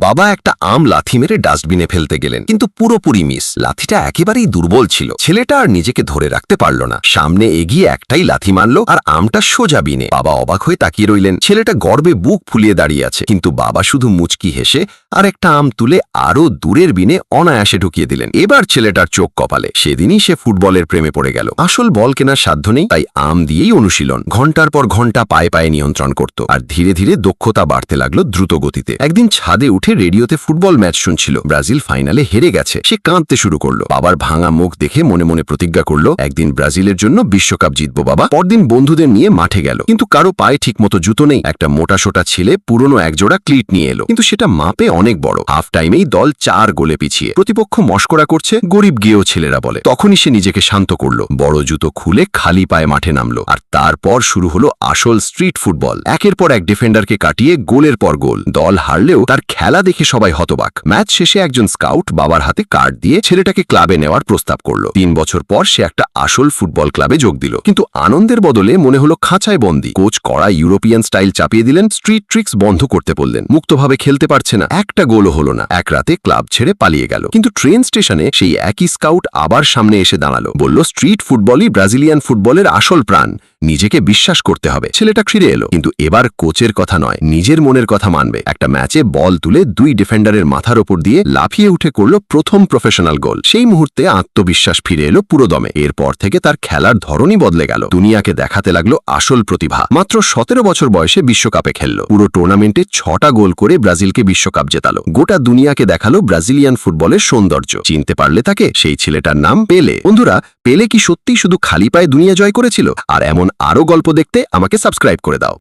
বাবা একটা আম লাথি মেরে ডাস্টবিনে ফেলতে গেলেন, কিন্তু পুরোপুরি মিস। লাথিটা একেবারেই দুর্বল ছিল। ছেলেটা আর নিজেকে ধরে রাখতে পারল না, সামনে এগিয়ে একটাই লাথি মারল আর আমটা সোজা বিনে। বাবা অবাক হয়ে তাকিয়ে রইলেন। ছেলেটা গর্বে বুক ফুলিয়ে দাঁড়িয়ে আছে, কিন্তু বাবা শুধু মুচকি হেসে আর একটা আম তুলে আরো দূরের বিনে অনায়াসে ঢুকিয়ে দিলেন। এবার ছেলেটার চোখ কপালে। সেদিনই সে ফুটবলের প্রেমে পড়ে গেল। আসল বল কেনার সাধ্য নেই, তাই আম দিয়েই অনুশীলন। ঘন্টার পর ঘন্টা পায়ে পায়ে নিয়ন্ত্রণ করত, আর ধীরে ধীরে দক্ষতা বাড়তে লাগলো দ্রুত গতিতে। একদিন ছাদে উঠে রেডিওতে ফুটবল ম্যাচ শুনছিল। ব্রাজিল ফাইনালে হেরে গেছে। সে কাঁদতে শুরু করলো। বাবার ভাঙা মুখ দেখে মনে মনে প্রতিজ্ঞা করলো, একদিন ব্রাজিলের জন্য বিশ্বকাপ জিতবো বাবা। পরদিন বন্ধুদের নিয়ে মাঠে গেল, কিন্তু কারো পায়ে ঠিকমতো জুতো নেই। একটা মোটাসোটা ছেলে পুরনো একজোড়া ক্লিট নিয়ে এলো, কিন্তু সেটা মাপে অনেক বড়। হাফ টাইমেই দল 4 গোলে পিছিয়ে। প্রতিপক্ষ মস্করা করছে, গরিব গেও ছেলেরা বলে। তখনই সে নিজেকে শান্ত করলো, বড় জুতো খুলে খালি পায়ে মাঠে নামলো। আর তারপর শুরু হলো আসল স্ট্রিট ফুটবল। একের পর এক ডিফেন্ডারকে কাটিয়ে গোলের পর গোল। দল হারলেও তার খেলা দেখে সবাই হতবাক। ম্যাচ শেষে একজন স্কাউট বাবার হাতে কার্ড দিয়ে ছেলেটাকে ক্লাবে নেওয়ার প্রস্তাব করলো। 3 বছর পর সে একটা আসল ফুটবল ক্লাবে যোগ দিল, কিন্তু আনন্দের বদলে মনে হলো খাঁচায় বন্দী। কোচ কড়া ইউরোপিয়ান স্টাইল চাপিয়ে দিলেন, স্ট্রিট ট্রিক্স বন্ধ করতে বললেন। মুক্তভাবে খেলতে পারছে না, একটা গোলও হলো না। এক রাতে ক্লাব ছেড়ে পালিয়ে গেল। কিন্তু ট্রেন স্টেশনে সেই একই স্কাউট আবার সামনে এসে দাঁড়ালো, বলল স্ট্রিট ফুটবলই ব্রাজিলিয়ান ফুটবলের আসল প্রাণ, নিজেকে বিশ্বাস করতে হবে। ছেলেটা ফিরে এলো, কিন্তু এবার কোচের কথা নয়, নিজের মনের কথা মানবে। একটা ম্যাচে বল তুলে 2 ডিফেন্ডারের মাথার ওপর দিয়ে লাফিয়ে উঠে করলো প্রথম প্রফেশনাল গোল। সেই মুহূর্তে আত্মবিশ্বাস ফিরে এলো পুরো দমে। এরপর থেকে তার খেলার ধরনই বদলে গেল। দুনিয়াকে দেখাতে লাগলো আসল প্রতিভা। মাত্র 17 বছর বয়সে বিশ্বকাপে খেললো। পুরো টুর্নামেন্টে 6টা গোল করে ব্রাজিলকে বিশ্বকাপ জেতালো। গোটা দুনিয়াকে দেখালো ব্রাজিলিয়ান ফুটবলের সৌন্দর্য। চিনতে পারলে তাকে? সেই ছেলেটার নাম পেলে। বন্ধুরা, পেলে কি সত্যিই শুধু খালি পায়ে দুনিয়া জয় করেছিল? আর এমন আরও গল্প দেখতে আমাকে সাবস্ক্রাইব করে দাও।